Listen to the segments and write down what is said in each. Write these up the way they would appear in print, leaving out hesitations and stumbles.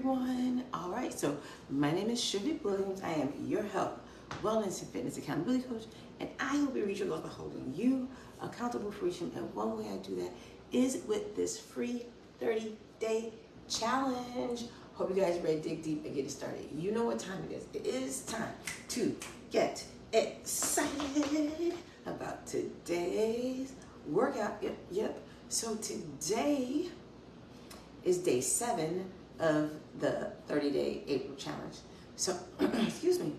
everyone. All right, so my name is Shirley Williams. I am your health, wellness, and fitness accountability coach, and I will be reaching goals by holding you accountable for reaching. And one way I do that is with this free 30-day challenge. Hope you guys are ready to dig deep and get it started. You know what time it is. It is time to get excited about today's workout. Yep. So today is day 7 of the 30-day April challenge. So, excuse me.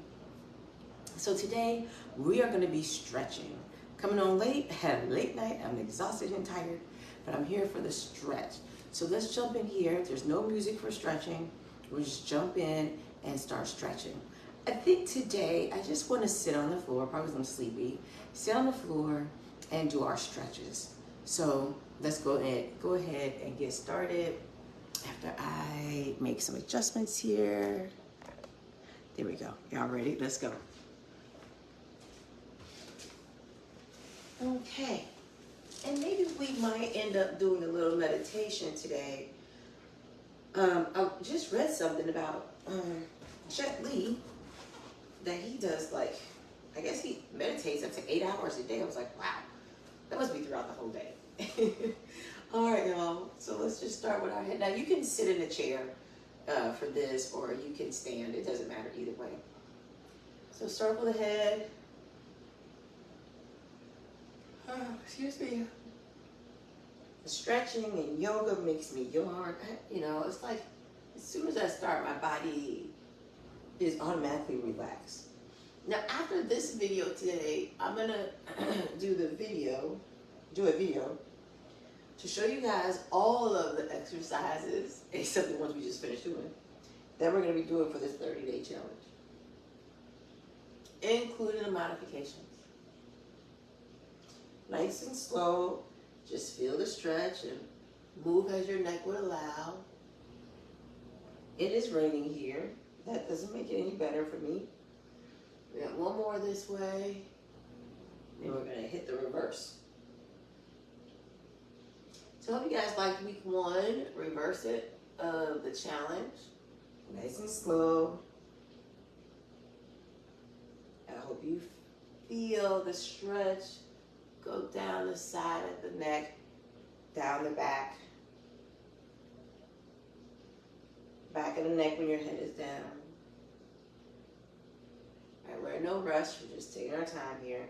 So today we are going to be stretching. Coming on late, had a late night, I'm exhausted and tired, but I'm here for the stretch. So let's jump in here. There's no music for stretching. We'll just jump in and start stretching. I think today I just want to sit on the floor, probably because I'm sleepy, sit on the floor and do our stretches. So let's go ahead and get started. After I make some adjustments here. There we go. Y'all ready? Let's go. Okay. And maybe we might end up doing a little meditation today. I just read something about Jet Li, that he does I guess he meditates up to 8 hours a day. I was like, wow, that must be throughout the whole day. All right, y'all. So let's just start with our head. Now you can sit in a chair for this, or you can stand. It doesn't matter either way. So circle the head. Excuse me. Stretching and yoga makes me yawn. It's like as soon as I start, my body is automatically relaxed. Now after this video today, I'm gonna do a video to show you guys all of the exercises, except the ones we just finished doing, that we're going to be doing for this 30-day challenge, including the modifications. Nice and slow, just feel the stretch and move as your neck would allow. It is raining here. That doesn't make it any better for me. We got one more this way, then we're going to hit the reverse. So I hope you guys liked week 1, reverse it, of the challenge. Nice and slow. I hope you feel the stretch go down the side of the neck, down the back. Back of the neck when your head is down. All right, we're in no rush. We're just taking our time here.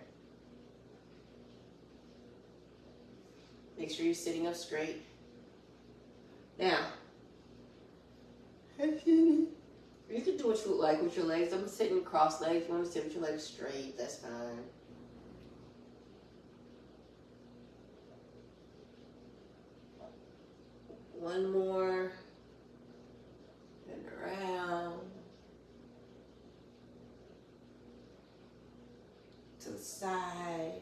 Make sure you're sitting up straight. Now, you can do what you like with your legs. I'm sitting cross-legged. If you want to sit with your legs straight, that's fine. One more. And around. To the side.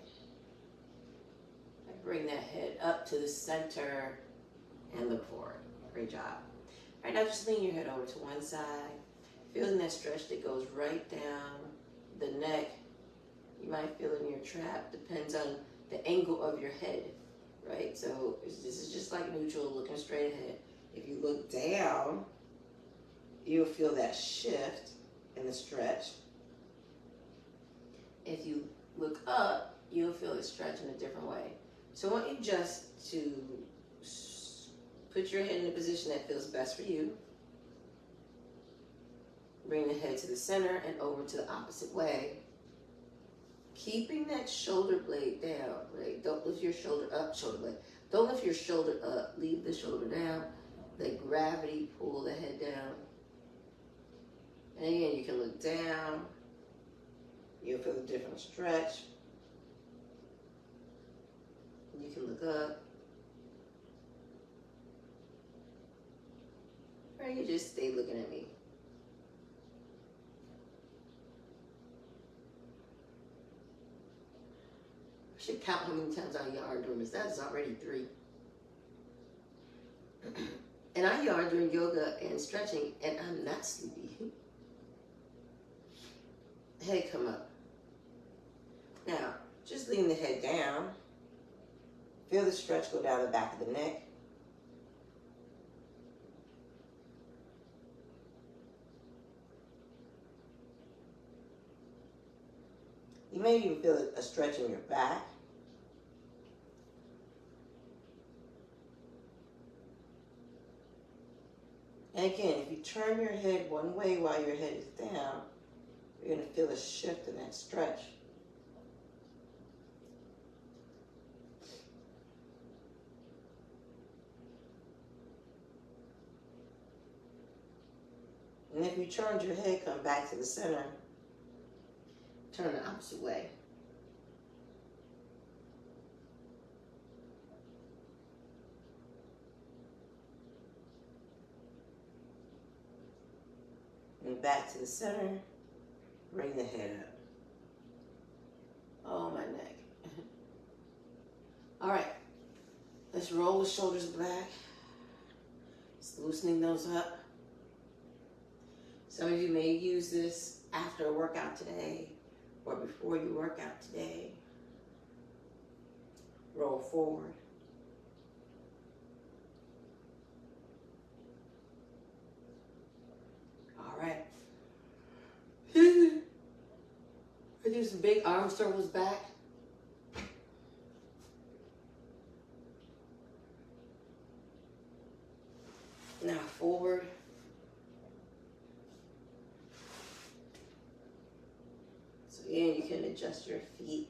Bring that head up to the center and look forward. Great job. All right, now just lean your head over to one side. Feeling that stretch that goes right down the neck. You might feel it in your trap. Depends on the angle of your head, right? So this is just like neutral, looking straight ahead. If you look down, you'll feel that shift in the stretch. If you look up, you'll feel it stretch in a different way. So I want you just to put your head in a position that feels best for you. Bring the head to the center and over to the opposite way. Keeping that shoulder blade down, right? Don't lift your shoulder up, shoulder blade. Don't lift your shoulder up, leave the shoulder down. Let gravity pull the head down. And again, you can look down. You'll feel a different stretch. You can look up. Or you just stay looking at me. I should count how many times I yarn during this. That's already 3. And I yarn during yoga and stretching, and I'm not sleepy. Head come up. Now, just lean the head down. Feel the stretch go down the back of the neck. You may even feel a stretch in your back. And again, if you turn your head one way while your head is down, you're going to feel a shift in that stretch. And if you turned your head, come back to the center, turn the opposite way. And back to the center, bring the head up. Oh, my neck. All right, let's roll the shoulders back. Just loosening those up. Some of you may use this after a workout today or before you work out today. Roll forward. All right. I do some big arm circles back. Now forward. So again, you can adjust your feet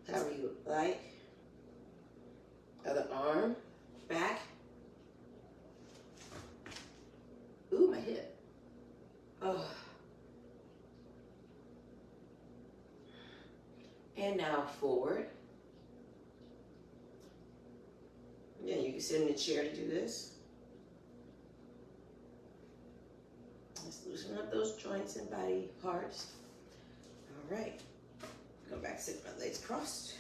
however you would like. Other arm, back. Ooh, my hip. Oh. And now forward. Yeah, you can sit in a chair to do this. Let's loosen up those joints and body parts. All right. Go back, sit my legs crossed.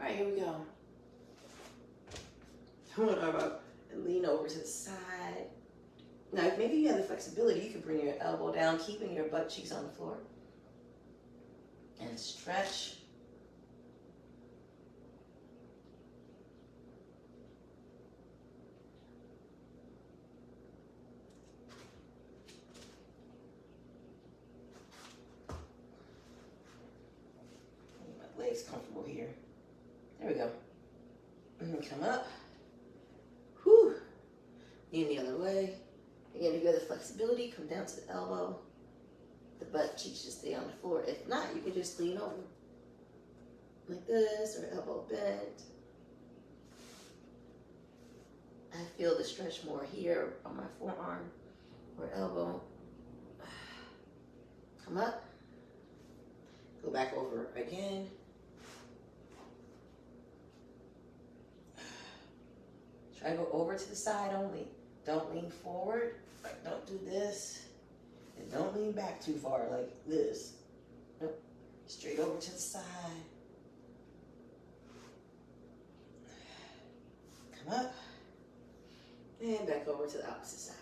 All right, here we go. I'm gonna lean over to the side. Now, if maybe you have the flexibility, you can bring your elbow down, keeping your butt cheeks on the floor. And stretch. My legs comfortable here. There we go. And then come up. Whew. In the other way. Again, if you have the flexibility, come down to the elbow. The butt cheeks just stay on the floor. If not, you can just lean over. Like this, or elbow bent. I feel the stretch more here on my forearm or elbow. Come up. Go back over again. Try to go over to the side only. Don't lean forward. Like, don't do this. And don't lean back too far like this. Nope. Straight over to the side. Come up. And back over to the opposite side.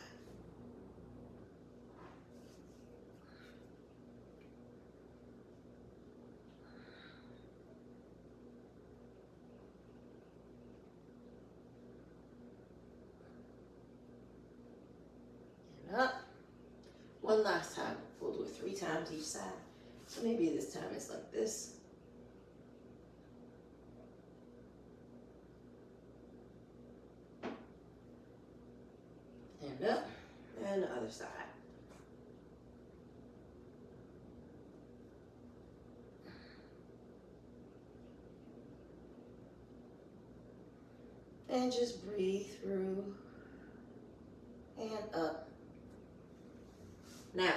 And up. One last time. We'll do it 3 times each side. So maybe this time it's like this. And up. And the other side. And just breathe through. And up. Now,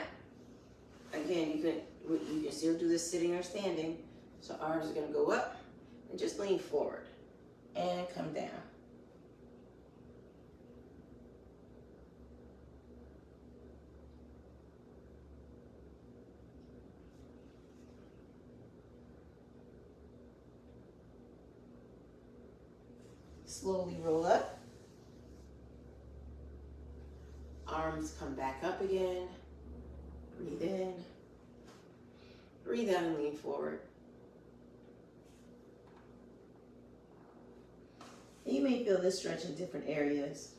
again, you can still do this sitting or standing. So arms are going to go up and just lean forward and come down. Slowly roll up. Arms come back up again. Breathe in. Breathe out and lean forward. You may feel this stretch in different areas.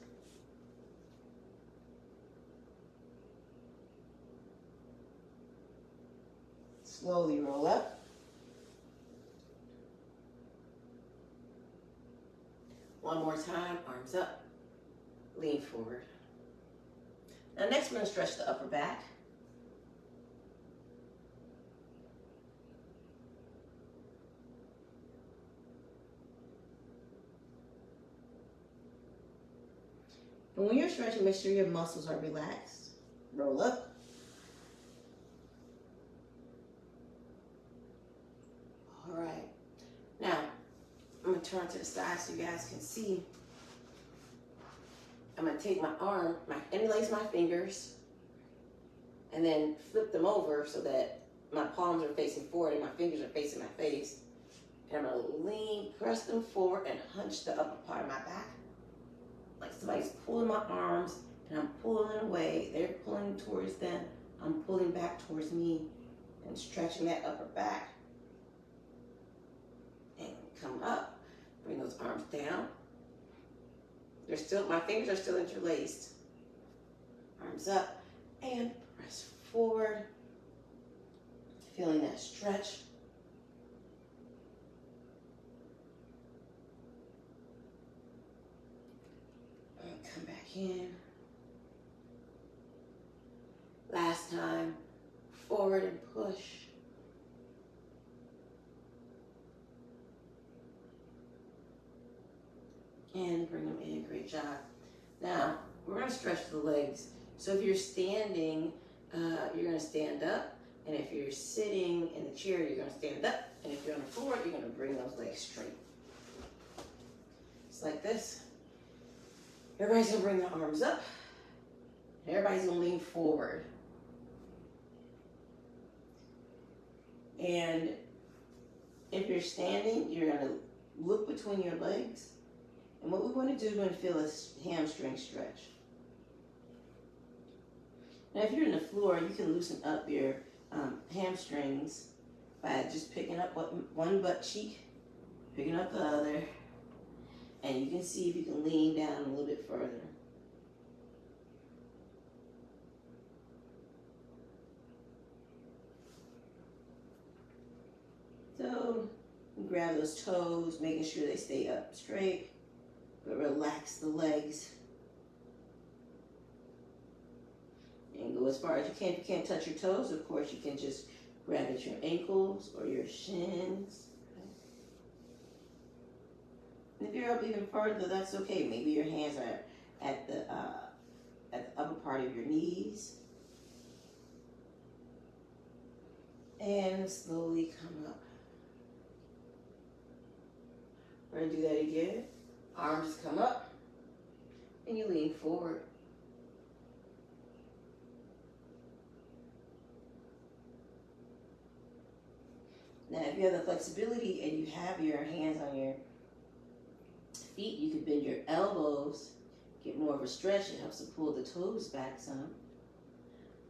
slowly roll up. One more time, arms up, lean forward. Now next we're going to stretch the upper back. And when you're stretching, make sure your muscles are relaxed. Roll up. All right. Now, I'm going to turn to the side so you guys can see. I'm going to take my arm, interlace my fingers, and then flip them over so that my palms are facing forward and my fingers are facing my face. And I'm going to lean, press them forward, and hunch the upper part of my back. Like somebody's pulling my arms, and I'm pulling away. They're pulling towards them. I'm pulling back towards me and stretching that upper back. And come up. Bring those arms down. My fingers are still interlaced. Arms up and press forward. Feeling that stretch. And come back in. Last time. Forward and push. And bring them in. Great job. Now, we're going to stretch the legs. So if you're standing, you're going to stand up. And if you're sitting in the chair, you're going to stand up. And if you're on the floor, you're going to bring those legs straight. Just like this. Everybody's going to bring their arms up. And everybody's going to lean forward. And if you're standing, you're going to look between your legs. And what we want to do is we're going to feel a hamstring stretch. Now, if you're on the floor, you can loosen up your hamstrings by just picking up one butt cheek, picking up the other, and you can see if you can lean down a little bit further. So, grab those toes, making sure they stay up straight. But relax the legs. And go as far as you can. If you can't touch your toes, of course, you can just grab at your ankles or your shins. And if you're up even further, that's okay. Maybe your hands are at the upper part of your knees. And slowly come up. We're going to do that again. Arms come up, and you lean forward. Now, if you have the flexibility and you have your hands on your feet, you can bend your elbows, get more of a stretch. It helps to pull the toes back some.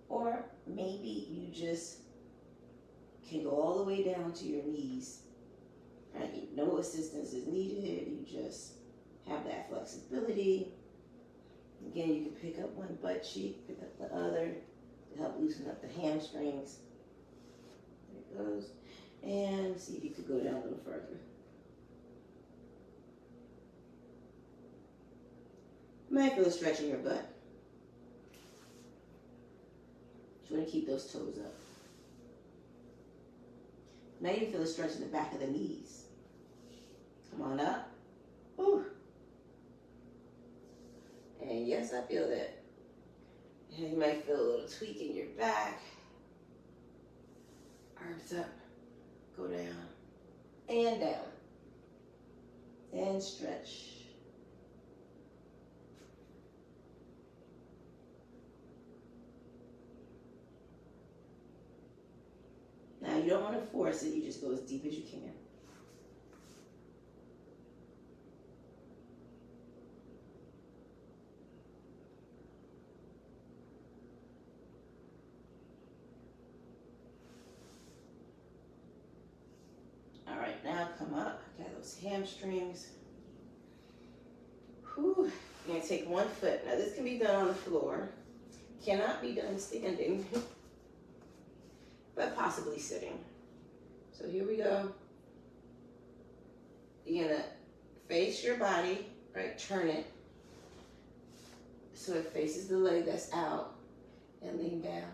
Or maybe you just can go all the way down to your knees. Right? No assistance is needed. You just have that flexibility. Again, you can pick up one butt cheek, pick up the other to help loosen up the hamstrings. There it goes. And see if you could go down a little further. You might feel a stretch in your butt. You want to keep those toes up. Now you feel a stretch in the back of the knees. Come on up. Whew. And yes, I feel that. And you might feel a little tweak in your back. Arms up. Go down. And down. And stretch. Now you don't want to force it. You just go as deep as you can. Now come up, got those hamstrings. Whew. You're gonna take one foot. Now this can be done on the floor. Cannot be done standing. But possibly sitting. So here we go. You're gonna face your body, right? Turn it so it faces the leg that's out and lean down.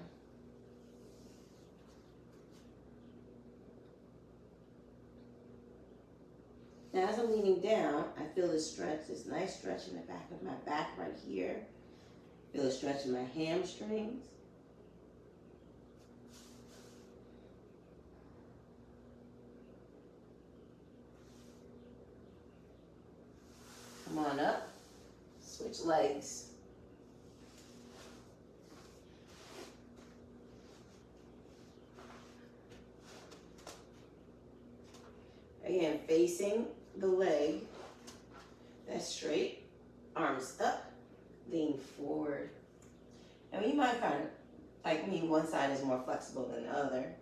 Now as I'm leaning down, I feel the stretch, this nice stretch in the back of my back right here. Feel a stretch in my hamstrings. Come on up, switch legs. Again, facing the leg that's straight, arms up, lean forward. Now you might find, like me, one side is more flexible than the other.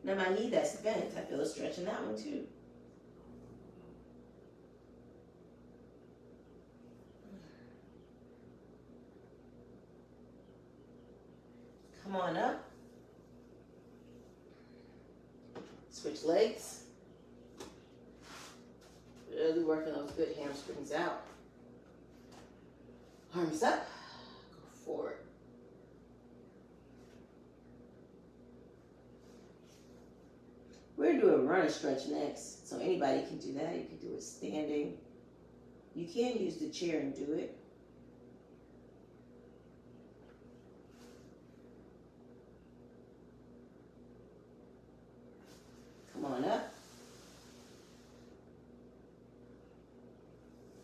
Now my knee that's bent, I feel a stretch in that one too. Come on up. Switch legs. Really working those good hamstrings out. Arms up, go forward. We're gonna do a runner stretch next, so anybody can do that. You can do it standing. You can use the chair and do it. Come on up.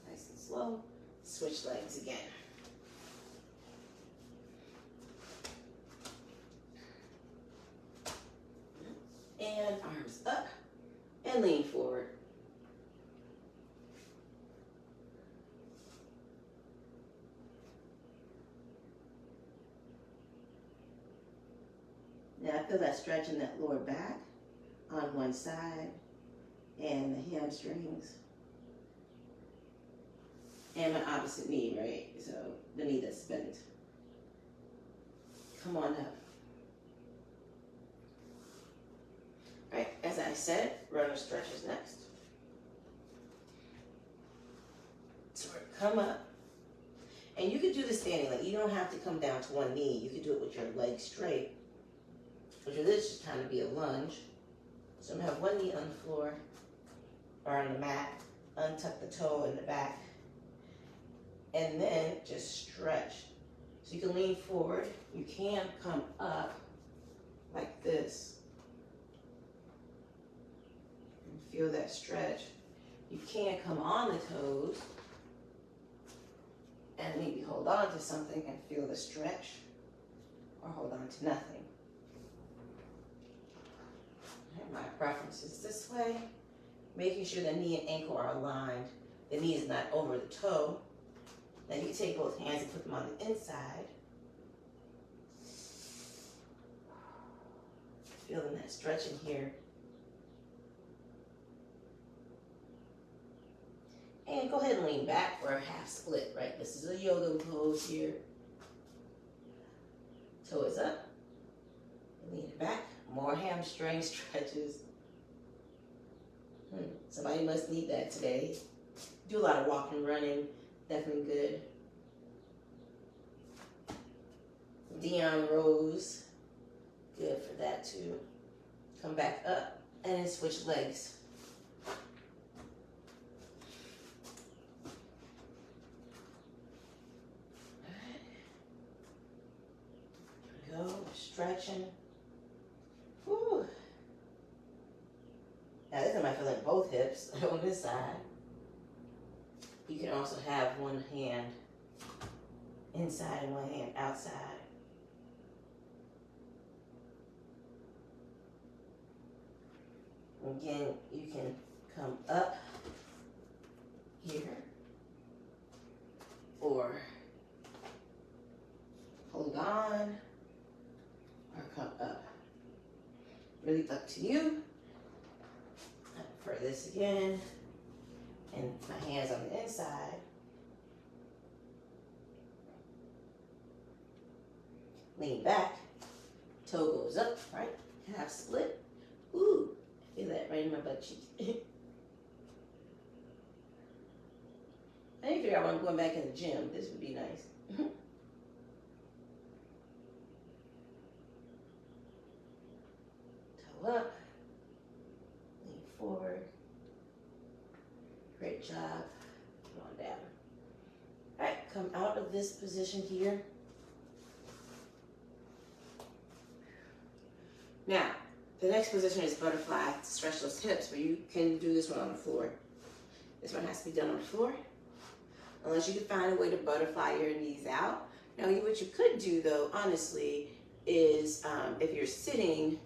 Nice and slow. Switch legs again. And arms up and lean forward. Now I feel that stretch in that lower back on one side and the hamstrings and my opposite knee, right? So the knee that's bent. Come on up. Right, as I said, runner stretches next. So come up. And you could do this standing, like you don't have to come down to one knee. You could do it with your legs straight. Which is just kind of be a lunge. So I'm gonna have one knee on the floor or on the mat, untuck the toe in the back, and then just stretch. So you can lean forward. You can come up like this. Feel that stretch. You can come on the toes and maybe hold on to something and feel the stretch, or hold on to nothing. And my preference is this way, making sure the knee and ankle are aligned. The knee is not over the toe. Now you can take both hands and put them on the inside. Feeling that stretch in here. And go ahead and lean back for a half split, right? This is a yoga pose here. Toe is up. Lean it back. More hamstring stretches. Somebody must need that today. Do a lot of walking, running. Definitely good. Dion Rose. Good for that too. Come back up and then switch legs. Stretching. Woo. Now this time I feel like both hips on this side. You can also have one hand inside and one hand outside. Again, you can come up here or hold on. Or come up. Really up to you. For this again. And my hands on the inside. Lean back. Toe goes up, right? Half split. Ooh, I feel that right in my butt cheek. I need to figure out when I'm going back in the gym. This would be nice. Toe up. Lean forward. Great job. Come on down. All right, come out of this position here. Now, the next position is butterfly to stretch those hips, but you can do this one on the floor. This one has to be done on the floor, unless you can find a way to butterfly your knees out. Now, what you could do, though, honestly, is if you're sitting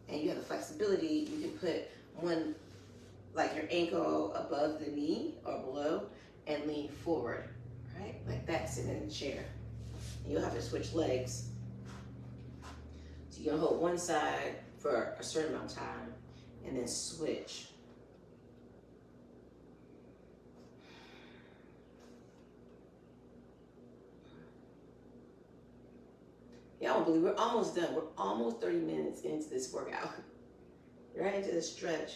and you have the flexibility, you can put one, like your ankle above the knee or below, and lean forward, right? Like that, sitting in the chair. And you'll have to switch legs. So you're gonna hold one side for a certain amount of time and then switch. Yeah, I don't believe we're almost done. We're almost 30 minutes into this workout. Right into the stretch.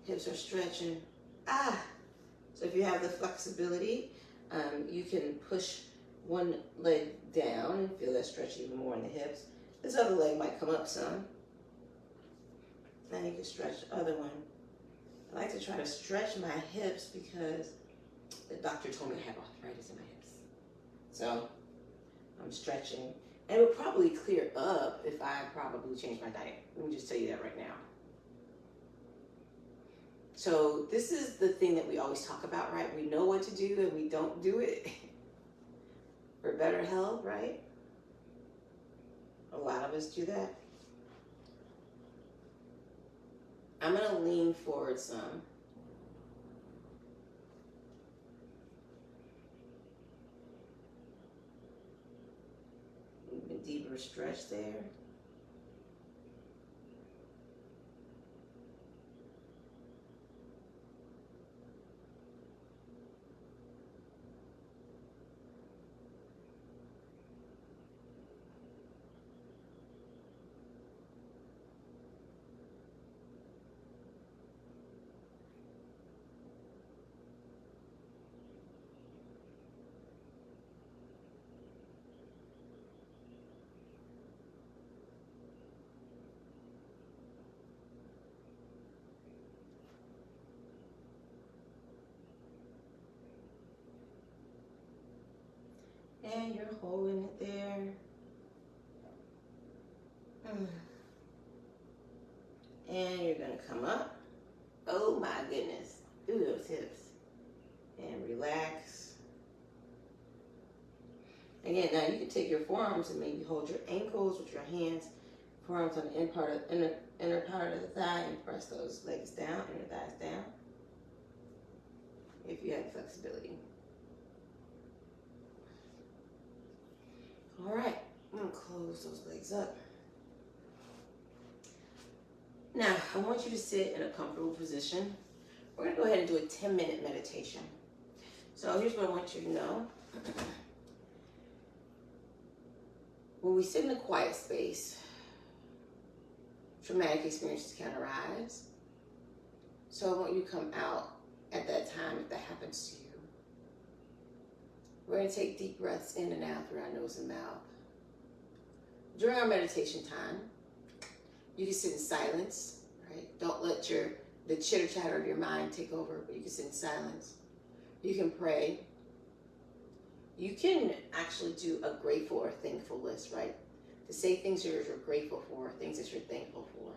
Hips are stretching. So if you have the flexibility, you can push one leg down and feel that stretch even more in the hips. This other leg might come up some. Then you can stretch the other one. I like to try to stretch my hips because the doctor told me I have arthritis in my hips. So I'm stretching. And it would probably clear up if I probably change my diet. Let me just tell you that right now. So this is the thing that we always talk about, right? We know what to do and we don't do it for better health, right? A lot of us do that. I'm gonna lean forward some. Even deeper stretch there. And you're holding it there. And you're gonna come up. Oh my goodness. Ooh, those hips. And relax. Again, now you can take your forearms and maybe hold your ankles with your hands. Forearms on the inner part of the thigh, and press those legs down, inner thighs down. If you have flexibility. All right, I'm gonna close those legs up. Now, I want you to sit in a comfortable position. We're gonna go ahead and do a 10-minute meditation. So here's what I want you to know. When we sit in a quiet space, traumatic experiences can arise. So I want you to come out at that time if that happens to you. We're going to take deep breaths in and out through our nose and mouth. During our meditation time, you can sit in silence, right? Don't let the chitter chatter of your mind take over, but you can sit in silence. You can pray. You can actually do a grateful or thankful list, right? To say things you're grateful for, things that you're thankful for.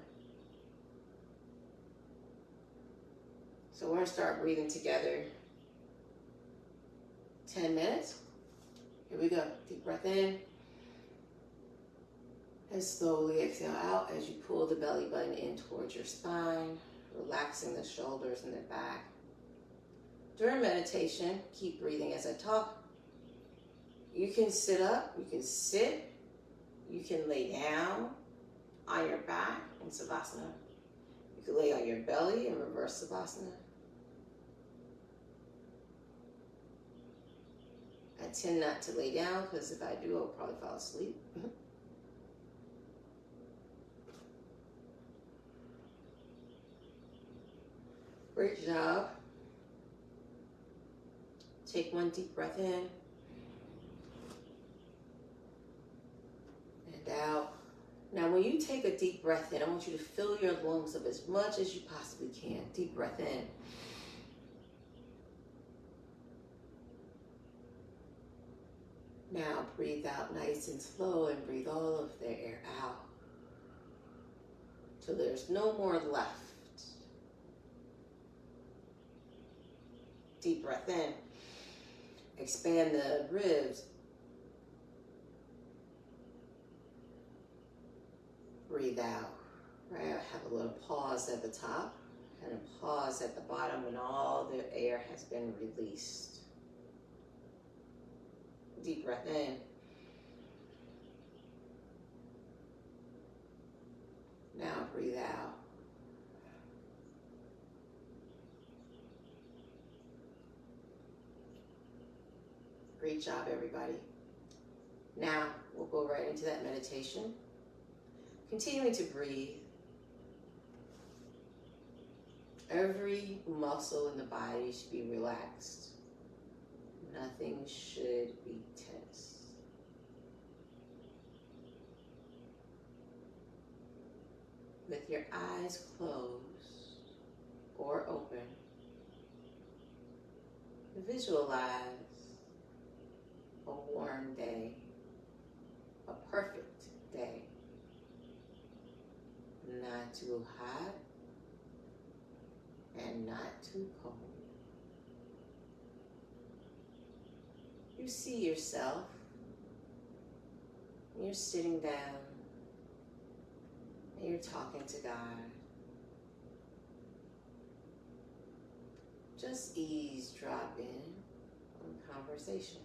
So we're going to start breathing together. 10 minutes. Here we go. Deep breath in. And slowly exhale out as you pull the belly button in towards your spine, relaxing the shoulders and the back. During meditation, keep breathing as I talk. You can sit up, you can sit, you can lay down on your back in Savasana. You can lay on your belly in reverse Savasana. I tend not to lay down because if I do, I'll probably fall asleep. Great job. Take one deep breath in and out. Now, when you take a deep breath in, I want you to fill your lungs up as much as you possibly can. Deep breath in. Now, breathe out nice and slow and breathe all of the air out till there's no more left. Deep breath in. Expand the ribs. Breathe out. Right, have a little pause at the top and a pause at the bottom when all the air has been released. Deep breath in. Now breathe out. Great job, everybody. Now we'll go right into that meditation. Continuing to breathe. Every muscle in the body should be relaxed. Nothing should be tense. With your eyes closed or open, visualize a warm day, a perfect day. Not too hot and not too cold. You see yourself, you're sitting down, and you're talking to God. Just eavesdrop in on conversation.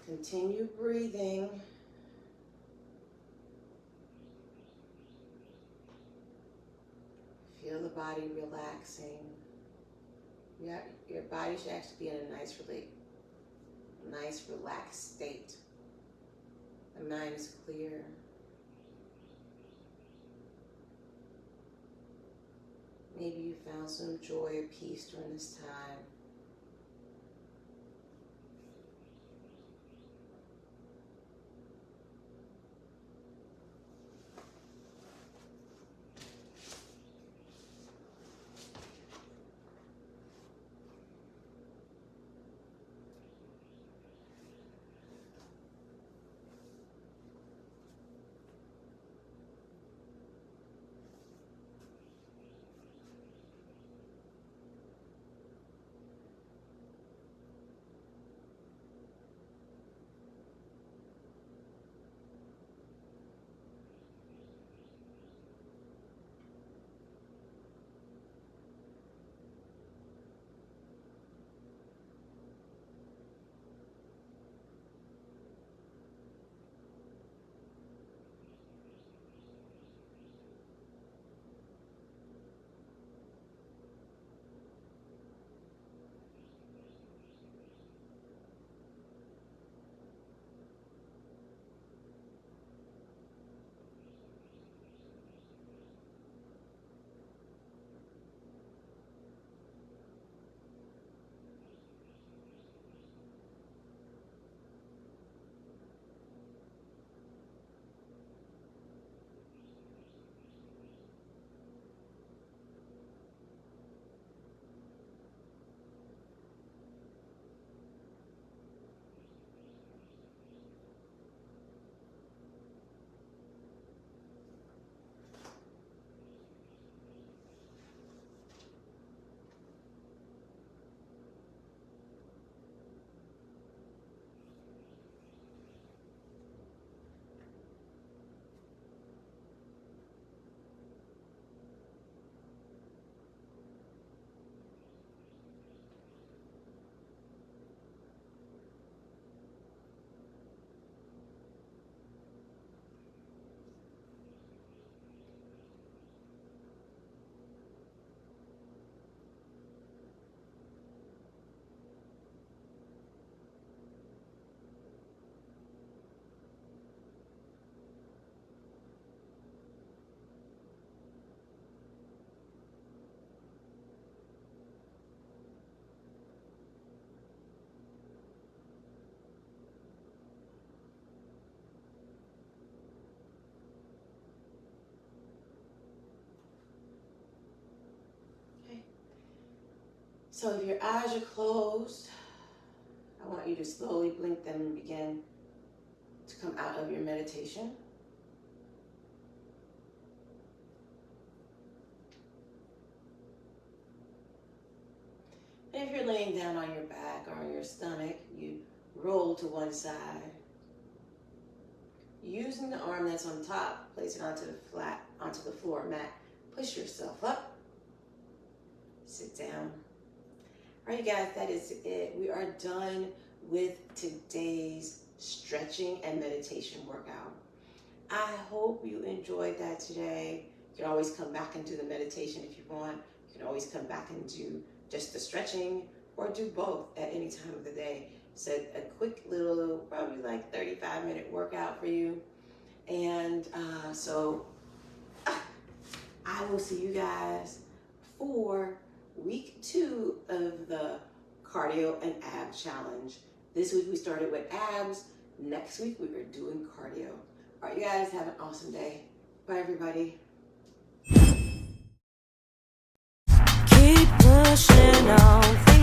Continue breathing. Feel the body relaxing. Your body should actually be in a nice, relaxed state. The mind is clear. Maybe you found some joy or peace during this time. So if your eyes are closed, I want you to slowly blink them and begin to come out of your meditation. And if you're laying down on your back or on your stomach, you roll to one side. Using the arm that's on top, place it onto the floor mat. Push yourself up. Sit down. All right, guys, that is it. We are done with today's stretching and meditation workout. I hope you enjoyed that today. You can always come back and do the meditation if you want. You can always come back and do just the stretching or do both at any time of the day. So a quick little, probably like 35-minute workout for you. And I will see you guys for week 2 of the cardio and ab challenge. This week we started with abs. Next week we are doing cardio. All right, you guys have an awesome day. Bye, everybody. Keep pushing on.